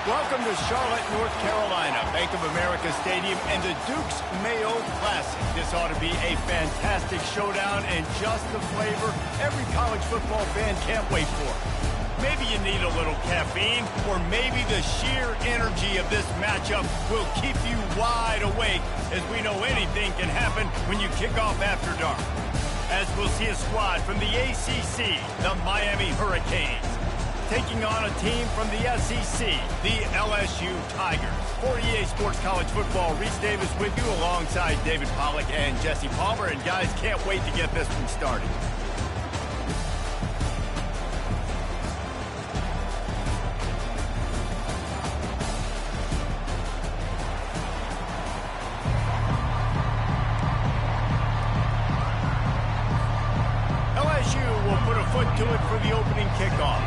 Welcome to Charlotte, North Carolina, Bank of America Stadium, and the Duke's Mayo Classic. This ought to be a fantastic showdown and just the flavor every college football fan can't wait for. Maybe you need a little caffeine, or maybe the sheer energy of this matchup will keep you wide awake, as we know anything can happen when you kick off after dark. As we'll see a squad from the ACC, the Miami Hurricanes, taking on a team from the SEC, the LSU Tigers. For EA Sports College Football, Reese Davis with you alongside David Pollack and Jesse Palmer. And guys, can't wait to get this one started. LSU will put a foot to it for the opening kickoff.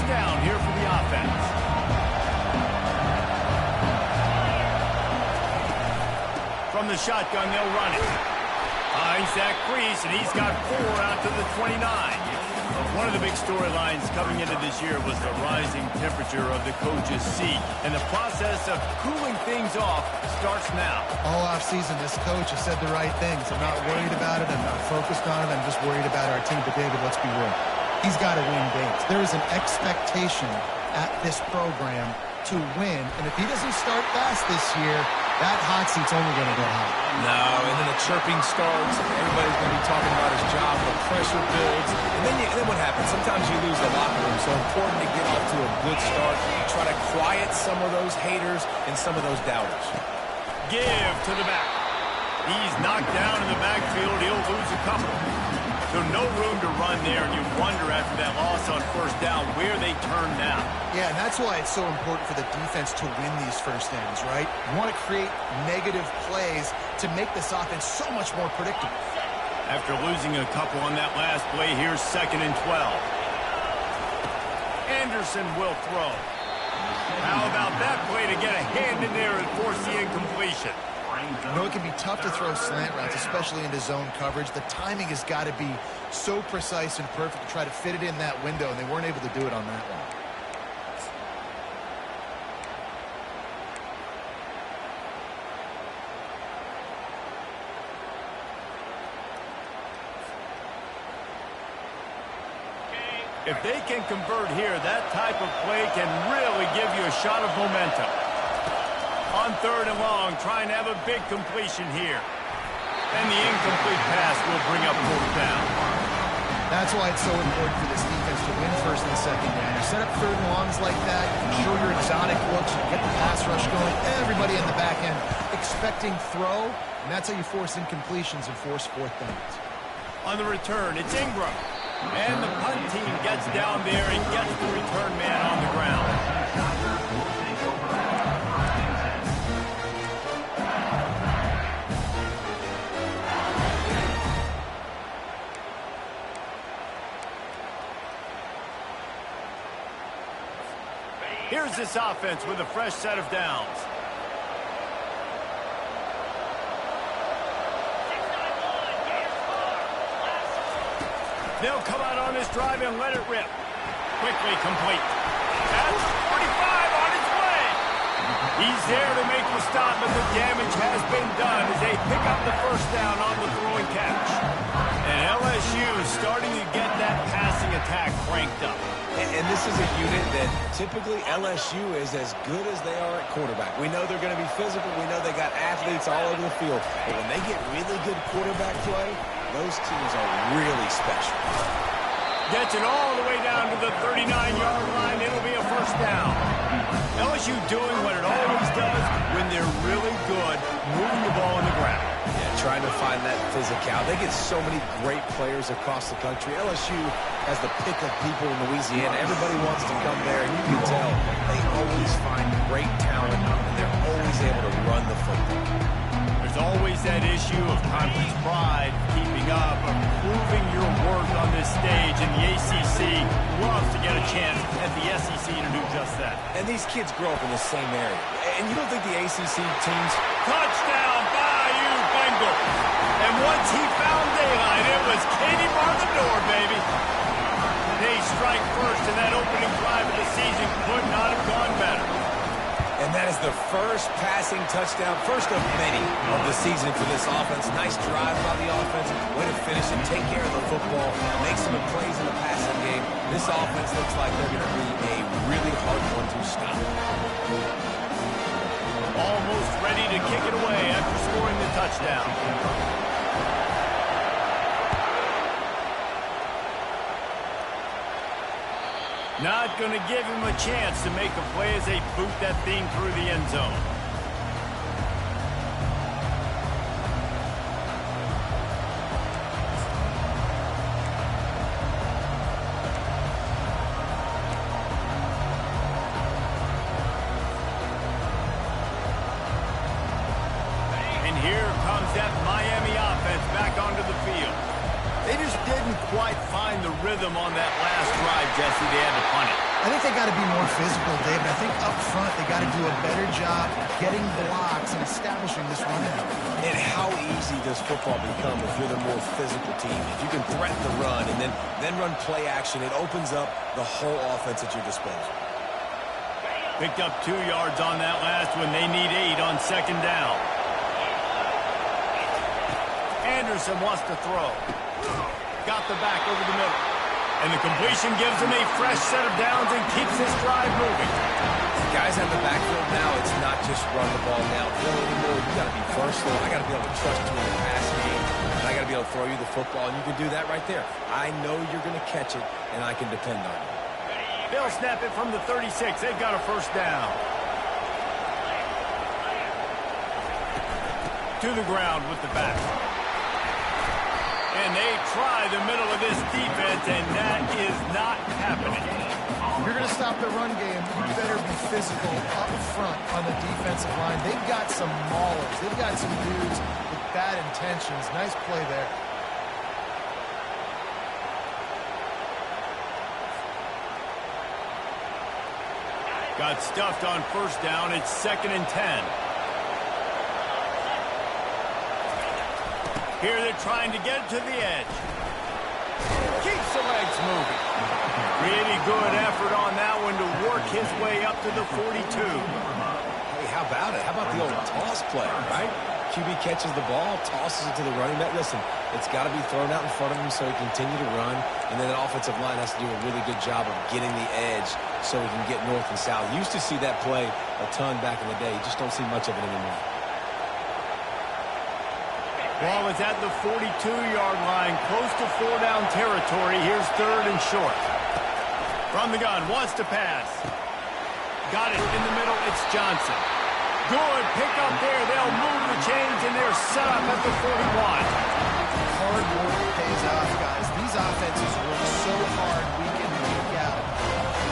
Down here for the offense. From the shotgun, they'll run it. Finds that crease, and he's got 4 out to the 29. One of the big storylines coming into this year was the rising temperature of the coach's seat, and the process of cooling things off starts now. All offseason, this coach has said the right things. I'm not worried about it. I'm not focused on it. I'm just worried about our team. But, David, let's be real. He's got to win games. There is an expectation at this program to win. And if he doesn't start fast this year, that hot seat's only going to get hot. No, and then the chirping starts. Everybody's going to be talking about his job. The pressure builds. And then what happens? Sometimes you lose the locker room. So important to get off to a good start. Try to quiet some of those haters and some of those doubters. Give to the back. He's knocked down in the backfield. He'll lose a couple. So no room to run there, and you wonder after that loss on first down where they turn now. Yeah, and that's why it's so important for the defense to win these first downs, right? You want to create negative plays to make this offense so much more predictable. After losing a couple on that last play, here's 2nd and 12. Anderson will throw. How about that play to get a hand in there and force the incompletion? You know, it can be tough to throw slant routes, especially into zone coverage. The timing has got to be so precise and perfect to try to fit it in that window, and they weren't able to do it on that one. If they can convert here, that type of play can really give you a shot of momentum. On 3rd and long, trying to have a big completion here. And the incomplete pass will bring up 4th down. That's why it's so important for this defense to win 1st and 2nd down. You set up 3rd and longs like that, show your exotic looks, you get the pass rush going, everybody in the back end expecting throw, and that's how you force incompletions and force 4th downs. On the return, it's Ingram. And the punt team gets down there and gets the return man on the ground. Here's this offense with a fresh set of downs. They'll come out on this drive and let it rip. Quickly complete. That's 45 on its way. He's there to make the stop, but the damage has been done as they pick up the 1st down on the throwing catch. And LSU is starting to get that passing attack cranked up. And this is a unit that typically LSU is as good as they are at quarterback. We know they're going to be physical. We know they got athletes all over the field. But when they get really good quarterback play, those teams are really special. Gets it all the way down to the 39-yard line. It'll be a 1st down. LSU doing what it always does when they're really good, moving the ball on the ground. Yeah, trying to find that physicality. They get so many great players across the country. LSU has the pick of people in Louisiana. Everybody wants to come there, and you can tell they always find great talent, and they're always able to run the football. There's always that issue of conference pride, keeping up, of proving your worth on this stage, and the ACC loves to get a chance at the SEC to do just that. And these kids grow up in the same area. And you don't think the ACC teams... Touchdown, Bayou Bengals. And once he found daylight, it was Katie bar the door, baby. They strike first in that opening drive of the season. Could not have gone better. And that is the first passing touchdown, first of many of the season for this offense. Nice drive by the offense. Way to finish and take care of the football. Make some plays in the passing game. This offense looks like they're going to be a really hard one to stop. Almost ready to kick it away after scoring the touchdown. Not going to give him a chance to make a play as they boot that thing through the end zone. And here comes that Miami offense back onto the field. They just didn't quite find the rhythm on that last drive, Jesse. They had to punt it. I think they got to be more physical, David. I think up front they got to do a better job getting blocks and establishing this run out. And how easy does football become if you're the more physical team? If you can threaten the run and then run play action, it opens up the whole offense at your disposal. Picked up 2 yards on that last one. They need 8 on second down. Anderson wants to throw. Got the back over the middle. And the completion gives him a fresh set of downs and keeps this drive moving. Guys on the backfield now, it's not just run the ball downfield anymore. You got to be versatile. I got to be able to trust you in the pass game. And I got to be able to throw you the football. And you can do that right there. I know you're going to catch it, and I can depend on you. They'll snap it from the 36. They've got a first down. To the ground with the back. And they try the middle of this defense, and that is not happening. If you're going to stop the run game, you better be physical up front on the defensive line. They've got some maulers. They've got some dudes with bad intentions. Nice play there. Got stuffed on first down. It's 2nd and 10. Here they're trying to get to the edge. Keeps the legs moving. Really good effort on that one to work his way up to the 42. Hey, how about it? How about the old toss play, right? QB catches the ball, tosses it to the running back. Listen, it's got to be thrown out in front of him so he can continue to run. And then the offensive line has to do a really good job of getting the edge so he can get north and south. Used to see that play a ton back in the day. You just don't see much of it anymore. Ball is at the 42-yard line, close to 4-down territory. Here's 3rd and short. From the gun, wants to pass. Got it in the middle, it's Johnson. Good pick up there. They'll move the chains, and they're set up at the 41. Hard work pays off, guys. These offenses work so hard week in and week out,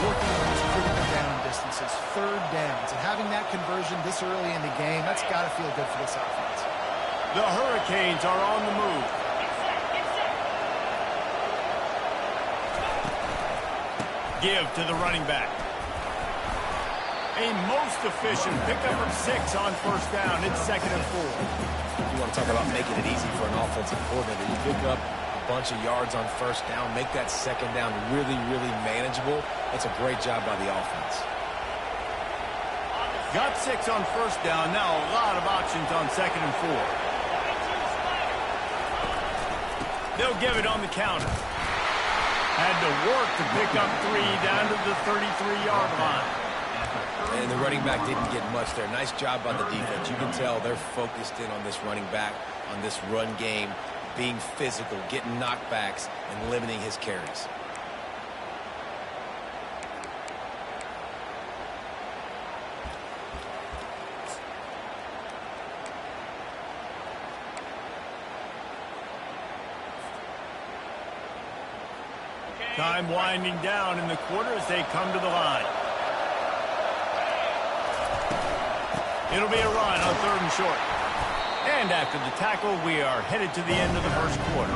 working on these critical down distances, 3rd downs. And having that conversion this early in the game, that's got to feel good for this offense. The Hurricanes are on the move. Give to the running back. A most efficient pickup of 6 on first down. It's 2nd and 4. You want to talk about making it easy for an offensive coordinator. You pick up a bunch of yards on first down, make that second down really, really manageable. That's a great job by the offense. Got 6 on first down. Now a lot of options on 2nd and 4. They'll give it on the counter. Had to work to pick up 3 down to the 33-yard line. And the running back didn't get much there. Nice job by the defense. You can tell they're focused in on this running back, on this run game, being physical, getting knockbacks, and limiting his carries. Time winding down in the quarter as they come to the line. It'll be a run on 3rd and short. And after the tackle, we are headed to the end of the first quarter.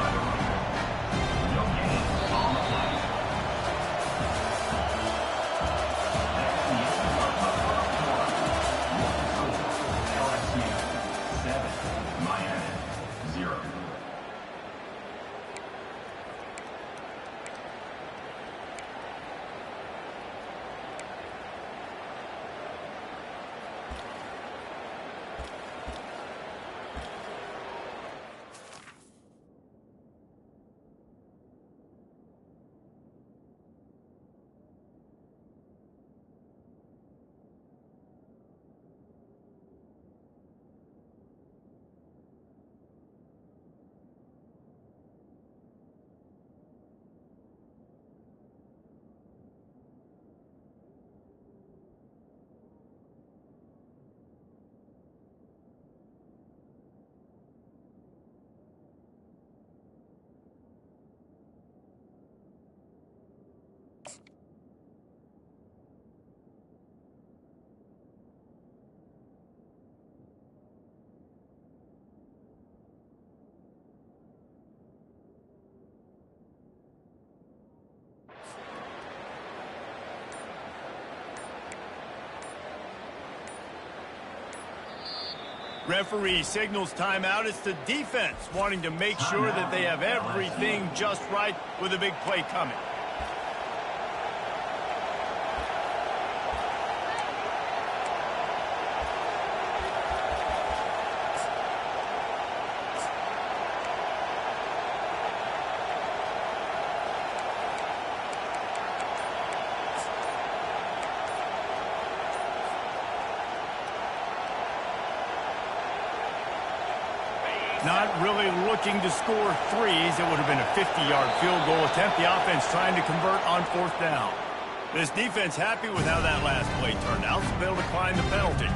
Referee signals timeout. It's the defense wanting to make sure that they have everything just right with a big play coming. Not really looking to score threes. It would have been a 50-yard field goal attempt. The offense trying to convert on 4th down. This defense happy with how that last play turned out, so they'll decline the penalty.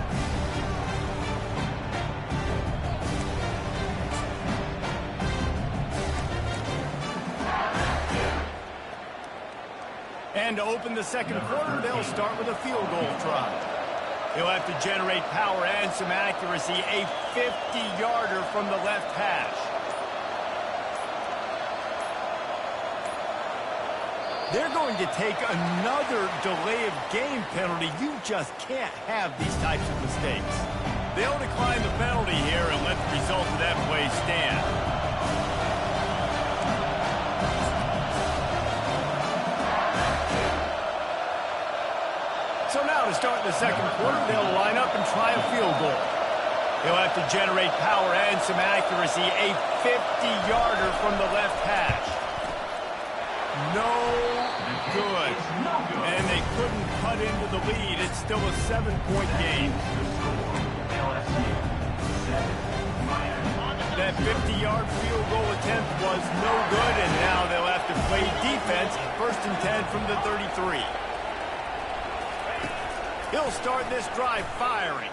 And to open the second quarter, they'll start with a field goal try. He'll have to generate power and some accuracy. A 50-yarder from the left hash. They're going to take another delay of game penalty. You just can't have these types of mistakes. They'll decline the penalty here and let the result of that play stand. So now to start the second quarter, they'll line up and try a field goal. He'll have to generate power and some accuracy. A 50-yarder from the left hash. No good. And they couldn't cut into the lead. It's still a 7-point game. That 50-yard field goal attempt was no good, and now they'll have to play defense. 1st and 10 from the 33. He'll start this drive firing.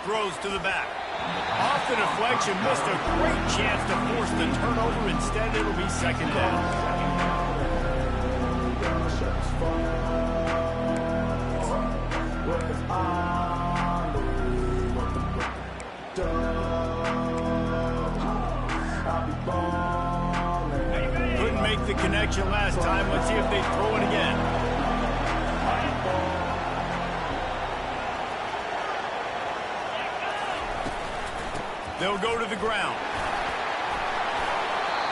Throws to the back. Off the deflection, missed a great chance to force the turnover. Instead, it'll be 2nd down. Couldn't make the connection last time. Let's see if they throw it again. They'll go to the ground.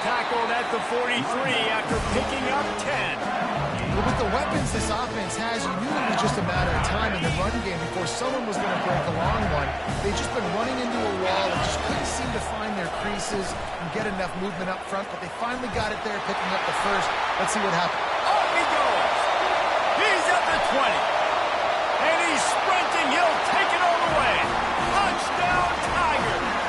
Tackled at the 43 after picking up 10. But with the weapons this offense has, you knew it was just a matter of time in the run game before someone was going to break a long one. They've just been running into a wall and just couldn't seem to find their creases and get enough movement up front, but they finally got it there, picking up the first. Let's see what happens. Off he goes. He's at the 20. And he's sprinting. He'll take it all the way. Touchdown, Tiger.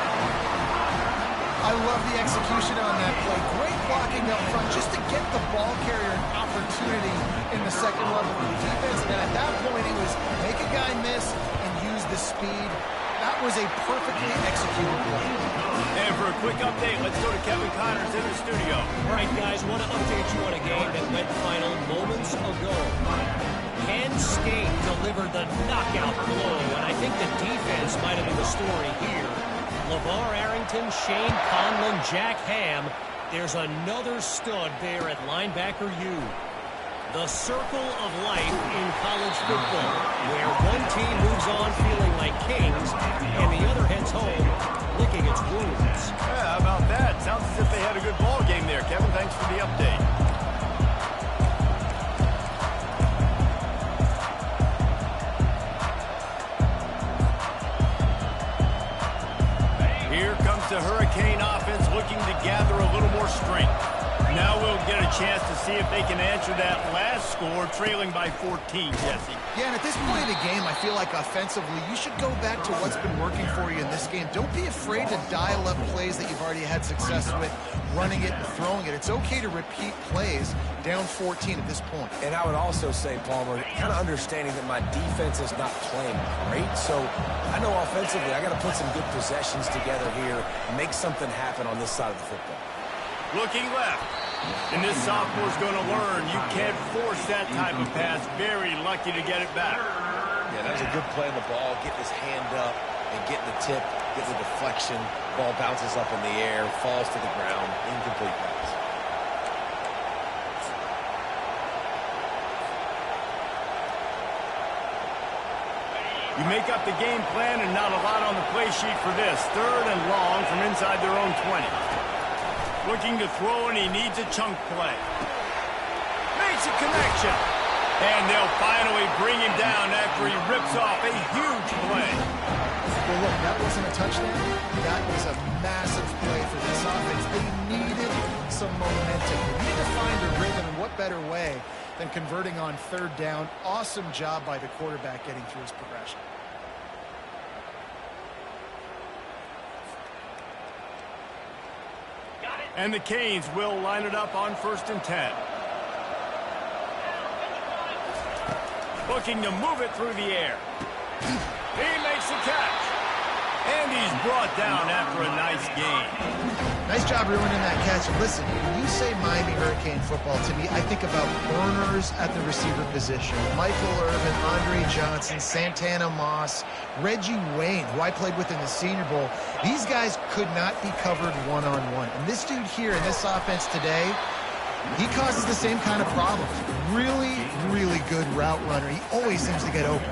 I love the execution on that play. Great blocking up front just to get the ball carrier an opportunity in the second level of the defense. And at that point, it was make a guy miss and use the speed. That was a perfectly executed play. And for a quick update, let's go to Kevin Connors in the studio. All right, guys, want to update you on a game that went final moments ago. Penn State delivered the knockout blow, and I think the defense might have been the story here. LeVar Arrington, Shane Conlon, Jack Ham. There's another stud there at linebacker U. The circle of life in college football, where one team moves on feeling like kings, and the other heads home licking its wounds. Yeah, how about that? Sounds as if they had a good ball game there, Kevin. Thanks for the update. The Hurricane offense looking to gather a little more strength. Now we'll get a chance to see if they can answer that last score, trailing by 14, Jesse. Yeah, and at this point of the game, I feel like offensively, you should go back to what's been working for you in this game. Don't be afraid to dial up plays that you've already had success with, running it and throwing it. It's okay to repeat plays down 14 at this point. And I would also say, Palmer, kind of understanding that my defense is not playing great. So I know offensively I got to put some good possessions together here and make something happen on this side of the football. Looking left. And this sophomore's going to learn you can't force that type of pass. Very lucky to get it back. Yeah, that was a good play on the ball, getting his hand up and getting the tip, getting the deflection. Ball bounces up in the air, falls to the ground, incomplete pass. You make up the game plan and not a lot on the play sheet for this. 3rd and long from inside their own 20. Looking to throw, and he needs a chunk play. Makes a connection. And they'll finally bring him down after he rips off a huge play. Well, look, that wasn't a touchdown. That was a massive play for this offense. They needed some momentum. They needed to find a rhythm, and what better way than converting on 3rd down. Awesome job by the quarterback getting through his progression. And the Canes will line it up on 1st and 10. Looking to move it through the air. He makes the catch. And he's brought down after a nice gain. Nice job ruining that catch. Listen, when you say Miami Hurricane football, to me, I think about burners at the receiver position. Michael Irvin, Andre Johnson, Santana Moss, Reggie Wayne, who I played with in the Senior Bowl. These guys could not be covered one-on-one. And this dude here in this offense today, he causes the same kind of problems. Really, really good route runner. He always seems to get open.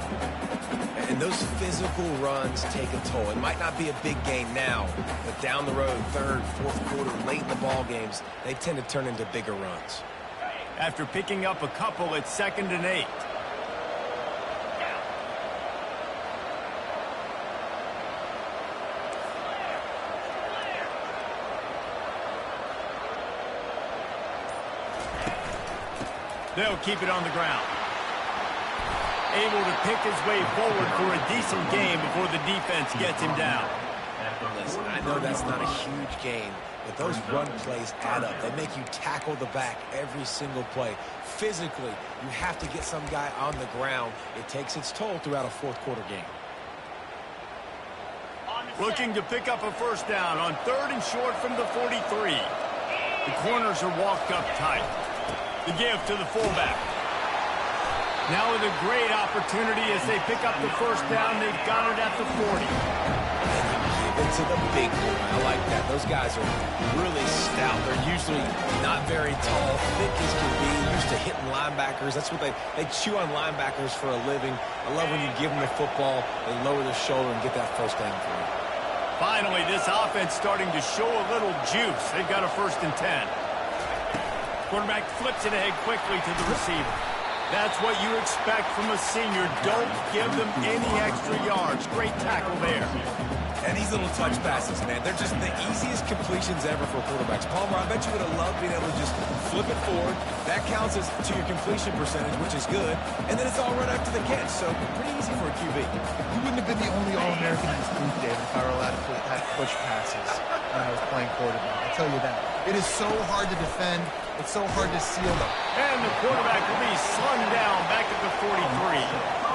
And those physical runs take a toll. It might not be a big gain now, but down the road, 3rd, 4th quarter, late in the ball games, they tend to turn into bigger runs. After picking up a couple, it's 2nd and 8. They'll keep it on the ground. Able to pick his way forward for a decent game before the defense gets him down. Listen, I know that's not a huge gain, but those run plays add up. They make you tackle the back every single play. Physically, you have to get some guy on the ground. It takes its toll throughout a 4th quarter game. Looking to pick up a 1st down on 3rd and short from the 43. The corners are walked up tight. The give to the fullback. Now with a great opportunity as they pick up the 1st down. They've got it at the 40. Give it to the big boy. I like that. Those guys are really stout. They're usually not very tall, thick as can be, used to hitting linebackers. That's what they chew on linebackers for a living. I love when you give them the football, they lower their shoulder and get that 1st down for you. Finally, this offense starting to show a little juice. They've got a 1st and 10. Quarterback flips it ahead quickly to the receiver. That's what you expect from a senior. Don't give them any extra yards. Great tackle there. And these little touch passes, man, they're just the easiest completions ever for quarterbacks. Palmer, I bet you would have loved being able to just flip it forward. That counts as to your completion percentage, which is good. And then it's all run up to the catch, so pretty easy for a QB. You wouldn't have been the only All-American in this group, David, if I were allowed to push passes when I was playing quarterback. I'll tell you that. It is so hard to defend. It's so hard to seal them. And the quarterback will be slung down back at the 43.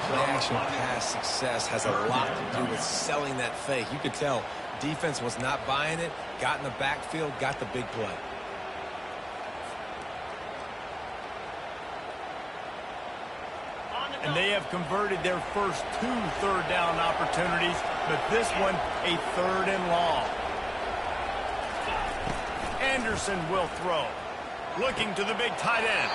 Play-action pass success has a lot to do with selling that fake. You could tell defense was not buying it, got in the backfield, got the big play. And they have converted their first 2 3rd down opportunities, but this one a 3rd and long. Anderson will throw. Looking to the big tight end.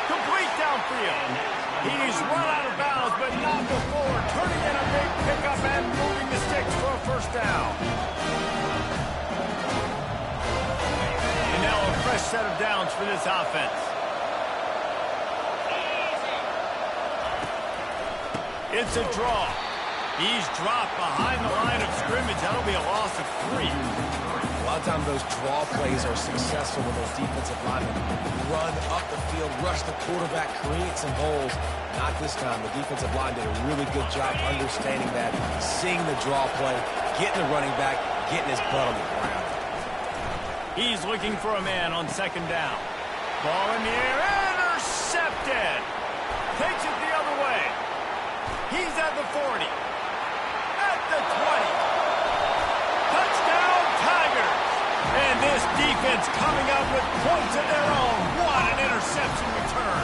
Complete downfield. He's run out of bounds, but not before turning in a big pickup and moving the sticks for a 1st down. And now a fresh set of downs for this offense. It's a draw. He's dropped behind the line of scrimmage. That'll be a loss of 3. A lot of times those draw plays are successful when those defensive linemen run up the field, rush the quarterback, create some holes. Not this time. The defensive line did a really good job understanding that, seeing the draw play, getting the running back, getting his butt on the ground. He's looking for a man on 2nd down. Ball in the air, intercepted. Takes it the other way. He's at the 40. At the 20. Touchdown, Tigers. And this defense coming up with points of their own. What an interception return.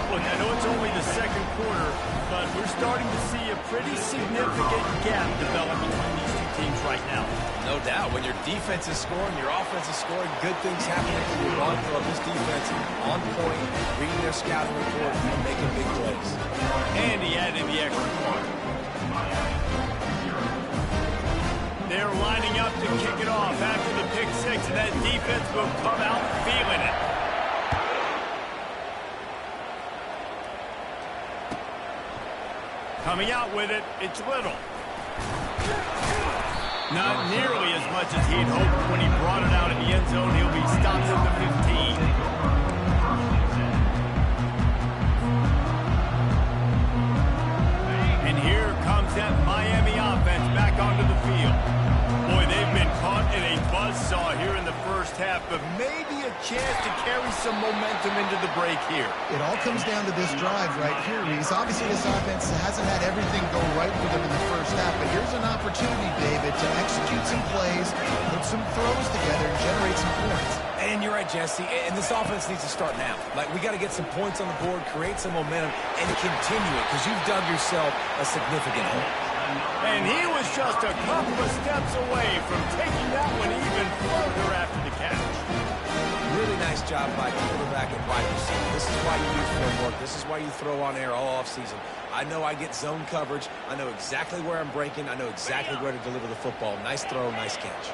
Look, I know it's it's only the second quarter, but we're starting to see a pretty significant gap develop between these two teams right now. No doubt. When your defense is scoring, your offense is scoring, good things happen. You're on from this defense on point, reading their scouting report, and making big plays. And he added the extra point. They're lining up to kick it off after the pick six, and that defense will come out feeling it. Coming out with it, it's Little. Not nearly as much as he'd hoped when he brought it out in the end zone. He'll be stopped at the 15. And here comes that Miami offense back onto the field. Boy, they've been caught in a buzzsaw here in the first half, but maybe a chance to carry some momentum into the break here. It all comes down to this drive right here, Reese. Obviously, this offense hasn't had everything go right for them in the first half, but here's an opportunity, David, to execute some plays, put some throws together, and generate some points. And you're right, Jesse, and this offense needs to start now. Like, we got to get some points on the board, create some momentum, and continue it, because you've dug yourself a significant hole. And he was just a couple of steps away from taking that one even further after the catch. Really nice job by quarterback and wide receiver. This is why you use film work. This is why you throw on air all offseason. I know I get zone coverage. I know exactly where I'm breaking. I know exactly where to deliver the football. Nice throw, nice catch.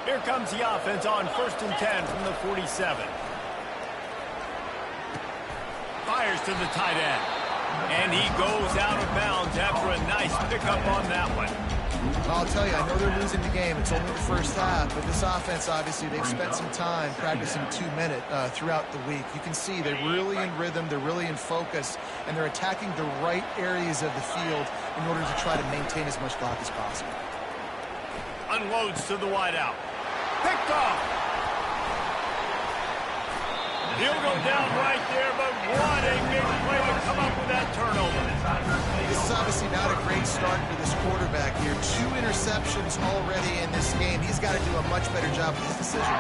Here comes the offense on 1st and 10 from the 47. Fires to the tight end. And he goes out of bounds after a nice pickup on that one. I'll tell you, I know they're losing the game. It's only the first half, but this offense, obviously, they've spent some time practicing 2-minute throughout the week. You can see they're really in rhythm, they're really in focus, and they're attacking the right areas of the field in order to try to maintain as much clock as possible. Unloads to the wideout. Picked off. He'll go down right there, but what a big play to come up with that turnover. This is obviously not a great start for this quarterback here. 2 interceptions already in this game. He's got to do a much better job with his decision.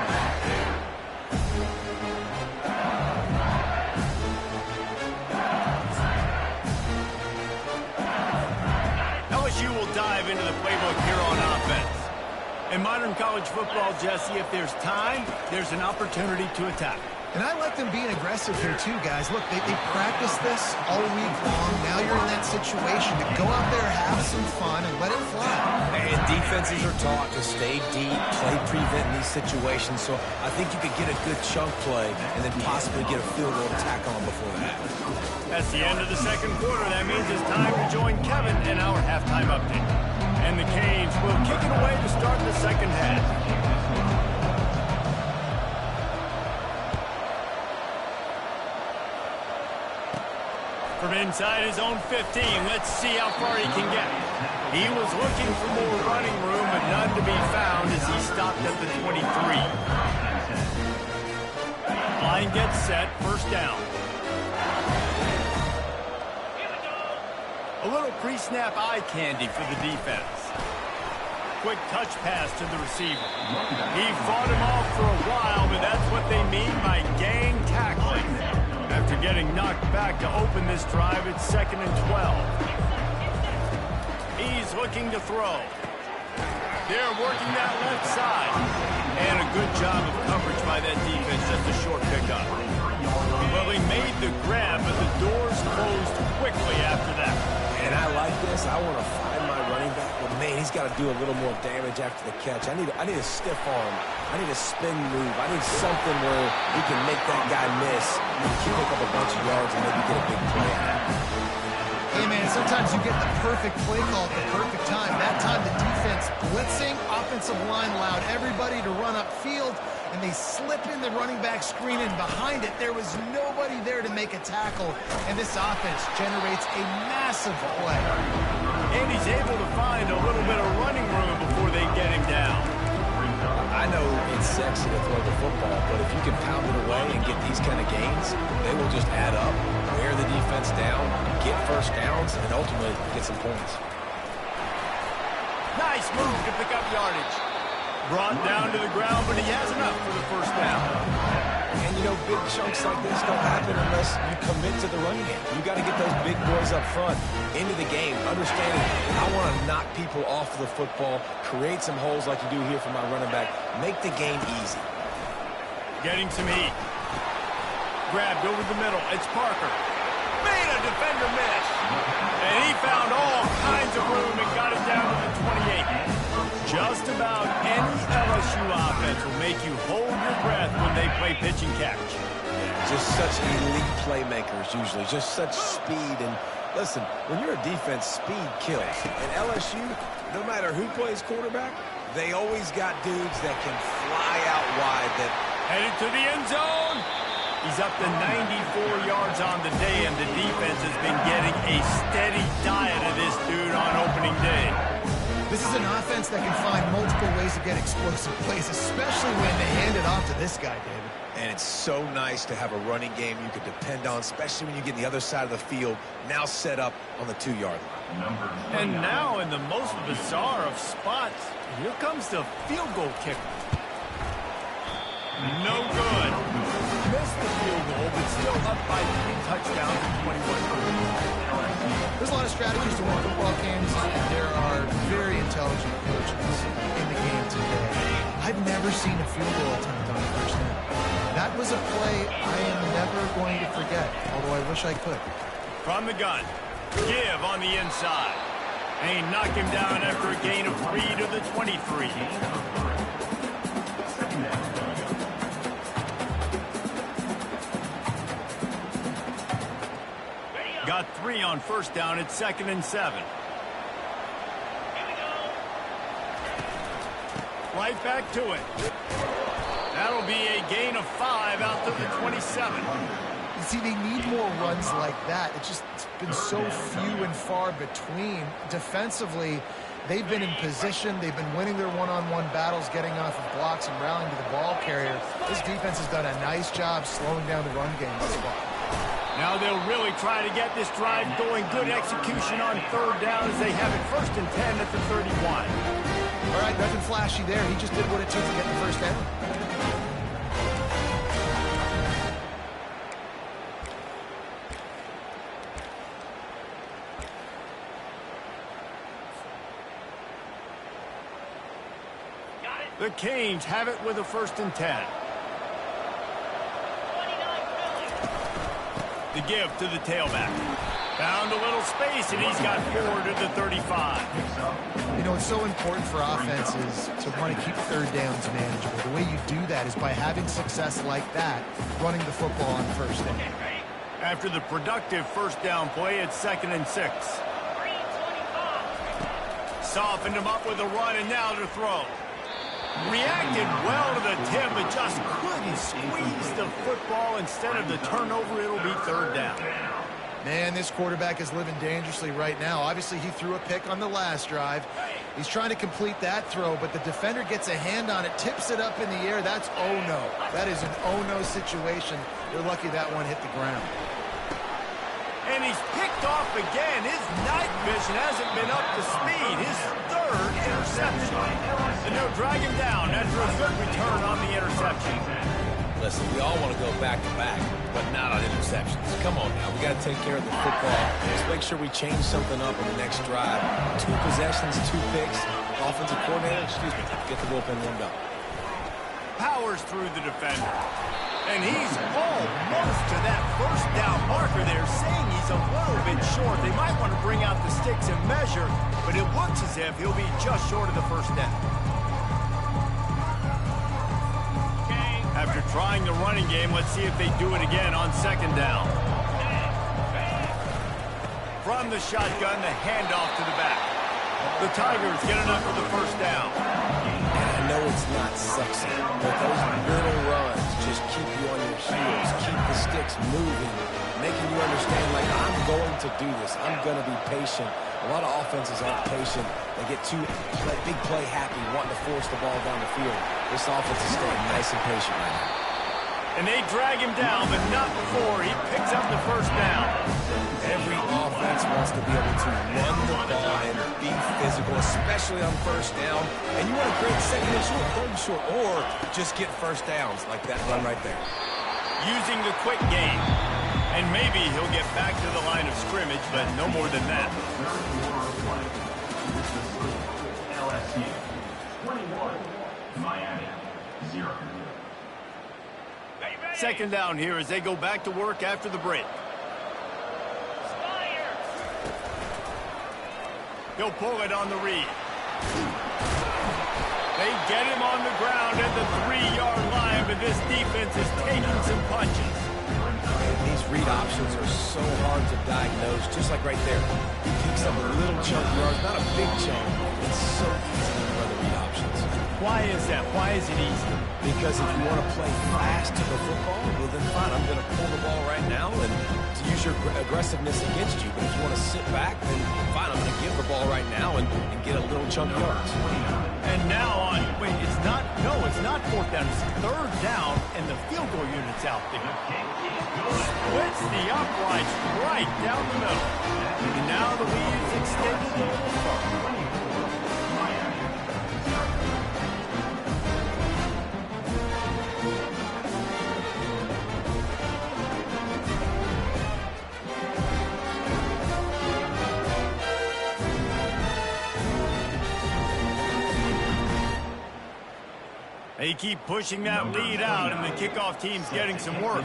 LSU will dive into the playbook here on offense. In modern college football, Jesse, if there's time, there's an opportunity to attack. And I like them being aggressive here too, guys. Look, they practiced this all week long. Now you're in that situation to go out there, have some fun, and let it fly. And defenses are taught to stay deep, play prevent in these situations. So I think you could get a good chunk play and then possibly get a field goal to tack on before that. That's the end of the second quarter. That means it's time to join Kevin in our halftime update. And the Canes will kick it away to start the second half. From inside his own 15, let's see how far he can get. He was looking for more running room, but none to be found as he stopped at the 23. Line gets set, first down. A little pre-snap eye candy for the defense. Quick touch pass to the receiver. He fought him off for a while, but that's what they mean by gang tackling. After getting knocked back to open this drive, it's 2nd and 12. He's looking to throw. They're working that left side. And a good job of coverage by that defense, just a short pickup. Well, he made the grab, but the doors closed quickly after that. And I like this. I want to find my running back, but man, he's got to do a little more damage after the catch. I need a stiff arm. I need a spin move. I need something where he can make that guy miss, pick up a bunch of yards, and maybe get a big play out of it. Hey, man, sometimes you get the perfect play call at the perfect time. That time the defense blitzing, offensive line allowed everybody to run upfield, and they slip in the running back screen, and behind it, there was nobody there to make a tackle, and this offense generates a massive play. And he's able to find a little bit of running room before they get him down. I know it's sexy to throw the football, but if you can pound it away and get these kind of gains, they will just add up, wear the defense down, get first downs, and ultimately get some points. Nice move to pick up yardage. Brought down to the ground, but he has enough for the first down. And, you know, big chunks like this don't happen unless you commit to the run game. You got to get those big boys up front into the game, understanding I want to knock people off the football, create some holes like you do here for my running back, make the game easy. Getting some heat. Grabbed over the middle. It's Parker. Made a defender miss. And he found all kinds of room and got it down to the 28. Just about any LSU offense will make you hold your breath when they play pitch and catch. Just such elite playmakers usually, just such speed. And listen, when you're a defense, speed kills. And LSU, no matter who plays quarterback, they always got dudes that can fly out wide. That headed to the end zone. He's up to 94 yards on the day, and the defense has been getting a steady diet of this dude on opening day. This is an offense that can find multiple ways to get explosive plays, especially when they hand it off to this guy, David. And it's so nice to have a running game you can depend on, especially when you get on the other side of the field, now set up on the 2-yard line. And now in the most bizarre of spots, here comes the field goal kicker. No good. Missed the field goal, but still up by 3 touchdowns and 21 points. There's a lot of strategies to win football games, and there are very intelligent coaches in the game today. I've never seen a field goal attempt on first down. That was a play I am never going to forget, although I wish I could. From the gun, give on the inside. And he knocked him down after a gain of 3 to the 23. Got 3 on first down at 2nd and 7. Right back to it. That'll be a gain of 5 out to the 27. You see, they need more runs like that. It's been so few and far between. Defensively, they've been in position. They've been winning their one-on-one battles, getting off of blocks and rallying to the ball carrier. This defense has done a nice job slowing down the run game this far. Now they'll really try to get this drive going. Good execution on 3rd down as they have it 1st and 10 at the 31. All right, nothing flashy there. He just did what it took to get the first down. The Canes have it with a 1st and 10. The give to the tailback. Found a little space, and he's got 4 to the 35. You know, it's so important for offenses to want to keep 3rd downs manageable. The way you do that is by having success like that, running the football on 1st down. After the productive 1st down play, it's 2nd and 6. Softened him up with a run, and now to throw. Reacted well to the tip, but just couldn't squeeze the football. Instead of the turnover, it'll be 3rd down. Man, this quarterback is living dangerously right now. Obviously, he threw a pick on the last drive. He's trying to complete that throw, but the defender gets a hand on it, tips it up in the air. That's oh-no. That is an oh-no situation. They're lucky that one hit the ground. And he's picked off again. His night vision hasn't been up to speed. His 3rd interception. And they'll drag him down after a good return on the interception. Listen, we all want to go back-to-back, but not on interceptions. Come on now. We got to take care of the football. Let's make sure we change something up in the next drive. 2 possessions, 2 picks. Offensive coordinator, get the bullpen warmed up. Powers through the defender. And he's almost to that 1st down marker there, saying he's a little bit short. They might want to bring out the sticks and measure, but it looks as if he'll be just short of the 1st down. After trying the running game, let's see if they do it again on 2nd down. From the shotgun, the handoff to the back. The Tigers get enough for the 1st down. And I know it's not sexy, but those little runs just keep you on your heels, keep the sticks moving, making you understand, like, I'm going to do this. I'm going to be patient. A lot of offenses aren't patient. They get too big play happy, wanting to force the ball down the field. This offense is staying nice and patient right now. And they drag him down, but not before he picks up the 1st down. Every offense wants to be able to run the ball and be physical, especially on 1st down. And you want to create 2nd and short, 3rd and short, or just get 1st downs like that run right there. using the quick game. And maybe he'll get back to the line of scrimmage, but no more than that. LSU 21, Miami 0. Second down here as they go back to work after the break. He'll pull it on the read. They get him on the ground at the 3-yard line, but this defense is taking some punches. And these read options are so hard to diagnose, just like right there. He picks up a little chunk of yards, not a big chunk. It's so easy to run the read options. Why is that? Why is it easy? Because if you want to play fast to the football, well then fine, I'm going to pull the ball right now and to use your aggressiveness against you. But if you want to sit back, then fine, I'm going to give the ball right now and get a little chunk of yards. And now on, wait, it's not 4th down, it's 3rd down, and the field goal unit's out there. Splits the uprights right down the middle. And now the lead is extended a little further. They keep pushing that lead out, and the kickoff team's getting some work.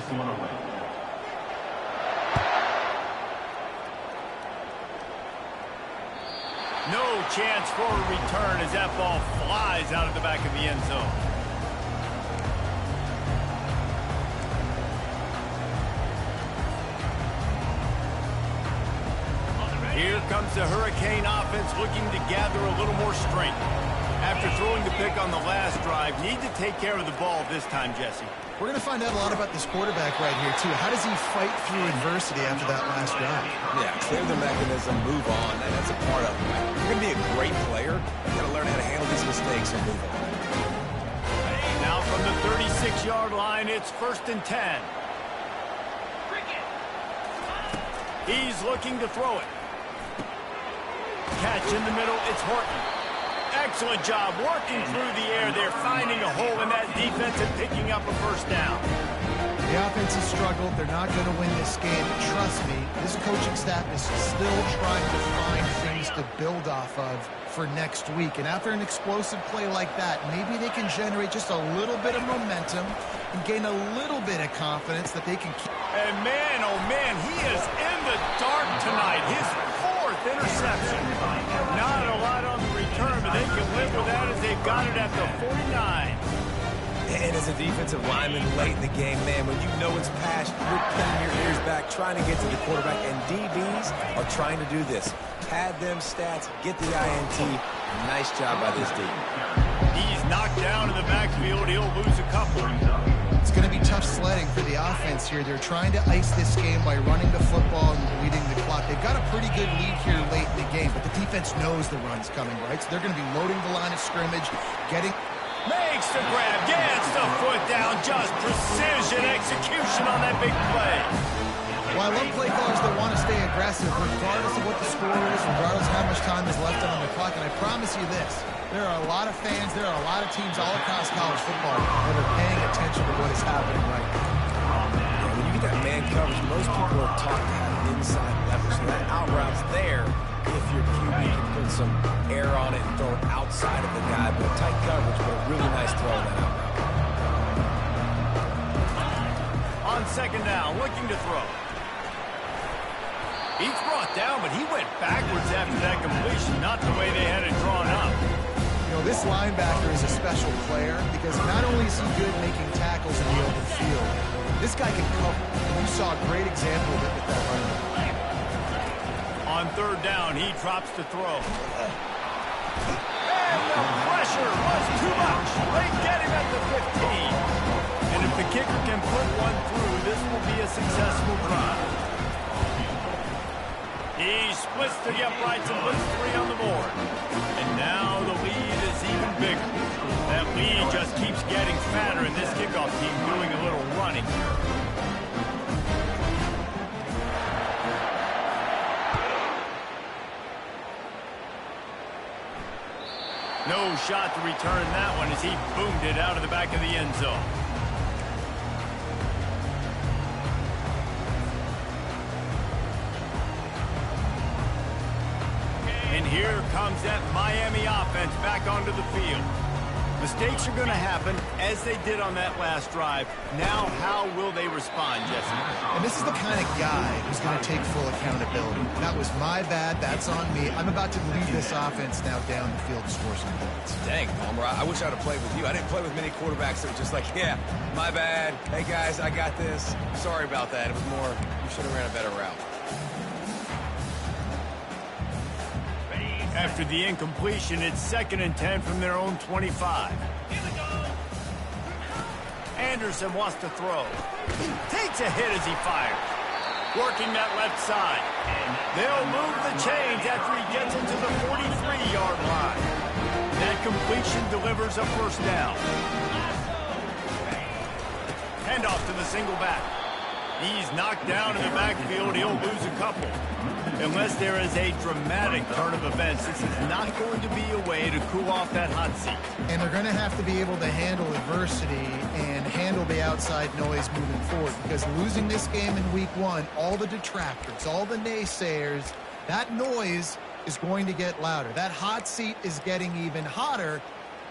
No chance for a return as that ball flies out of the back of the end zone. Here comes the Hurricane offense looking to gather a little more strength. After throwing the pick on the last drive, need to take care of the ball this time, Jesse. We're going to find out a lot about this quarterback right here, too. How does he fight through adversity after that last drive? Yeah, clear the mechanism, move on. That's a part of it. You're going to be a great player. You've got to learn how to handle these mistakes and move on. Now from the 36-yard line, it's 1st and 10. He's looking to throw it. Catch in the middle, it's Horton. Excellent job working through the air there, finding a hole in that defense and picking up a 1st down. The offense has struggled. They're not going to win this game. Trust me, this coaching staff is still trying to find things to build off of for next week. And after an explosive play like that, maybe they can generate just a little bit of momentum and gain a little bit of confidence that they can keep. And man, oh man, he is in the dark tonight. His 4th interception. Not a lot on the return, but they can live with that as they've got it at the 49. And as a defensive lineman late in the game, man, when you know it's past, you're pinning your ears back, trying to get to the quarterback, and DBs are trying to do this. Pad them stats, get the INT. Nice job by this D. He's knocked down in the backfield. He'll lose a couple. It's going to be tough sledding for the offense here. They're trying to ice this game by running the football and bleeding the clock. They've got a pretty good lead here late in the game, but the defense knows the run's coming, right? So they're going to be loading the line of scrimmage, getting... Makes the grab, gets the foot down, just precision execution on that big play. Well, I love play callers that want to stay aggressive, regardless of what the score is, regardless of how much time is left on the clock. And I promise you this, there are a lot of fans, there are a lot of teams all across college football that are paying attention to what is happening right now. When you get that man coverage, most people are taught to have inside leverage. So that out route's there if your QB can put some air on it and throw it outside of the guy. But tight coverage, but a really nice throw in that out route. On 2nd down, looking to throw. He's brought down, but he went backwards after that completion, not the way they had it drawn up. You know, this linebacker is a special player because not only is he good making tackles in the open field, this guy can cover. And you saw a great example of it with that running back. On 3rd down, he drops to throw. And the pressure was too much. They get him at the 15. And if the kicker can put one through, this will be a successful drive. He splits to the uprights and puts 3 on the board. And now the lead is even bigger. That lead just keeps getting fatter, and this kickoff team doing a little running here. No shot to return that one as he boomed it out of the back of the end zone. here comes that Miami offense back onto the field. Mistakes are going to happen, as they did on that last drive. Now, how will they respond, Jesse? And this is the kind of guy who's going to take full accountability. That was my bad. That's on me. I'm about to lead this offense now down the field to score some points. Dang, Palmer, I wish I'd have played with you. I didn't play with many quarterbacks that were just like, yeah, my bad. Hey, guys, I got this. Sorry about that. It was more, you should have ran a better route. After the incompletion, it's 2nd and 10 from their own 25. Anderson wants to throw. Takes a hit as he fires. Working that left side. They'll move the chains after he gets into the 43-yard line. That completion delivers a first down. Handoff to the single back. He's knocked down in the backfield. He'll lose a couple. Unless there is a dramatic turn of events, this is not going to be a way to cool off that hot seat. And they're going to have to be able to handle adversity and handle the outside noise moving forward, because losing this game in week 1, all the detractors, all the naysayers, that noise is going to get louder. That hot seat is getting even hotter.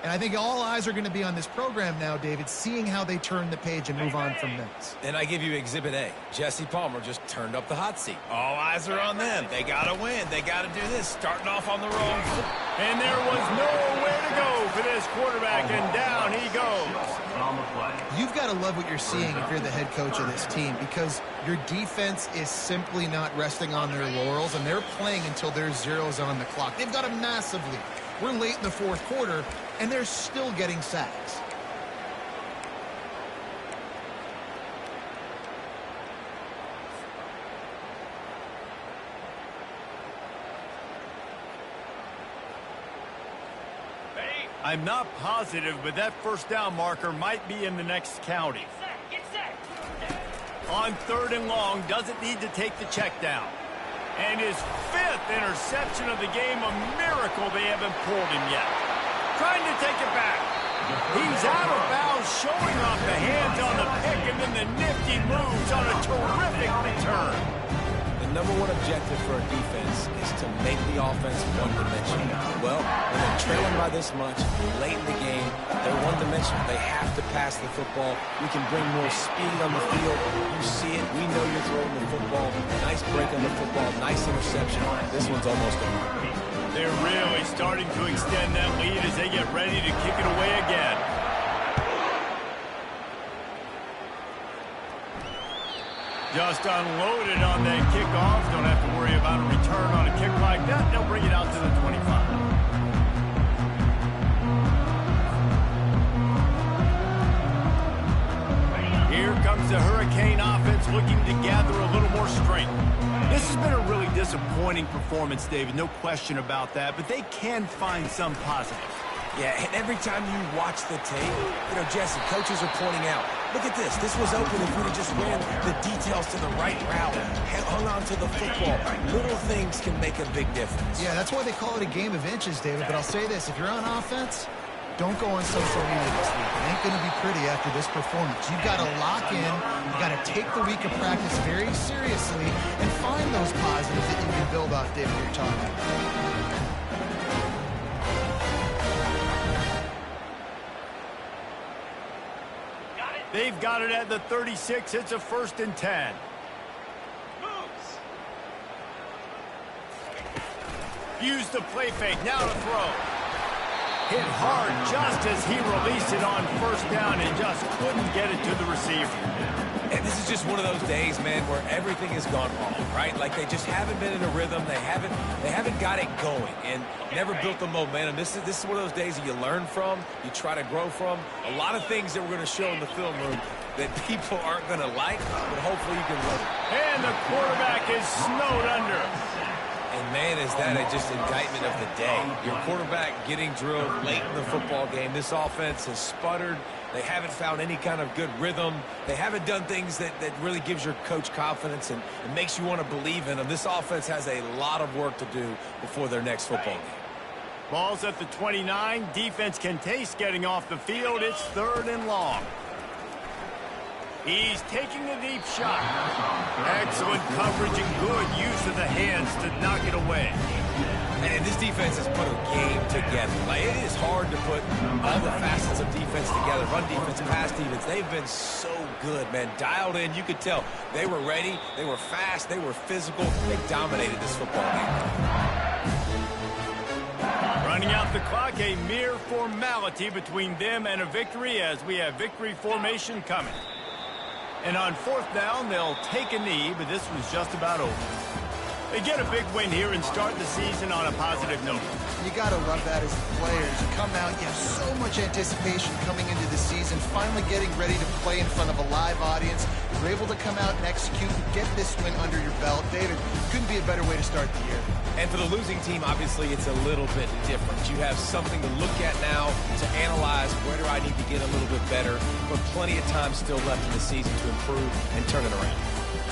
And I think all eyes are going to be on this program now, David, seeing how they turn the page and move on from this. And I give you Exhibit A. Jesse Palmer just turned up the hot seat. All eyes are on them. They got to win. They got to do this. Starting off on the wrong foot. And there was nowhere to go for this quarterback, and down he goes. You've got to love what you're seeing if you're the head coach of this team, because your defense is simply not resting on their laurels, and they're playing until there's zeros on the clock. They've got a massive lead. We're late in the 4th quarter, and they're still getting sacks. I'm not positive, but that first down marker might be in the next county. On 3rd and long, doesn't need to take the check down. And his 5th interception of the game, a miracle they haven't pulled him yet. Trying to take it back. He's out of bounds, showing off the hands on the pick, and then the nifty moves on a terrific return. The number one objective for a defense is to make the offense one-dimensional. Well, when they're trailing by this much, late in the game, they're one-dimensional. They have to pass the football. We can bring more speed on the field. You see it. We know you're throwing the football. Nice break on the football. Nice interception. This one's almost over. They're really starting to extend that lead as they get ready to kick it away again. Just unloaded on that kickoff. Don't have to worry about a return on a kick like that. They'll bring it out to the 25. Here comes the Hurricane offense looking to gather a little more strength. This has been a really disappointing performance, David. No question about that, but they can find some positives. Yeah, and every time you watch the tape, Jesse, coaches are pointing out, look at this. This was open if we'd have just ran the details to the right route, hung on to the football. Little things can make a big difference. Yeah, that's why they call it a game of inches, David. But I'll say this, if you're on offense, don't go on social media this week. It ain't going to be pretty after this performance. You've got to lock in. You've got to take the week of practice very seriously and find those positives that you can build off, David, you're talking about. They've got it at the 36. It's a 1st and 10. Use the play fake. Now to throw. Hit hard just as he released it on 1st down and just couldn't get it to the receiver. And this is just one of those days, man, where everything has gone wrong, right? Like they just haven't been in a rhythm. They haven't got it going and never built the momentum. This is one of those days that you learn from, you try to grow from. A lot of things that we're going to show in the film room that people aren't going to like, but hopefully you can love it. And the quarterback is snowed under. And, man, is that just indictment of the day. Your quarterback getting drilled late in the football game. This offense has sputtered. They haven't found any kind of good rhythm. They haven't done things that really gives your coach confidence and makes you want to believe in them. This offense has a lot of work to do before their next football game. Ball's at the 29. Defense can taste getting off the field. It's 3rd and long. He's taking a deep shot. Excellent coverage and good use to the hands to knock it away. And this defense has put a game together. Like, it is hard to put all the facets of defense together. Run defense, pass defense. They've been so good, man. Dialed in. You could tell they were ready. They were fast. They were physical. They dominated this football game. Running out the clock, a mere formality between them and a victory as we have victory formation coming. And on 4th down, they'll take a knee, but this was just about over. They get a big win here and start the season on a positive note. You got to love that as players. You come out, you have so much anticipation coming into the season, finally getting ready to play in front of a live audience. You're able to come out and execute and get this win under your belt. David, couldn't be a better way to start the year. And for the losing team, obviously, it's a little bit different. You have something to look at now to analyze where do I need to get a little bit better, but plenty of time still left in the season to improve and turn it around.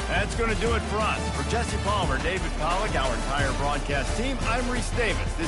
That's going to do it for us. For Jesse Palmer, David Pollack, our entire broadcast team, I'm Reese Davis. This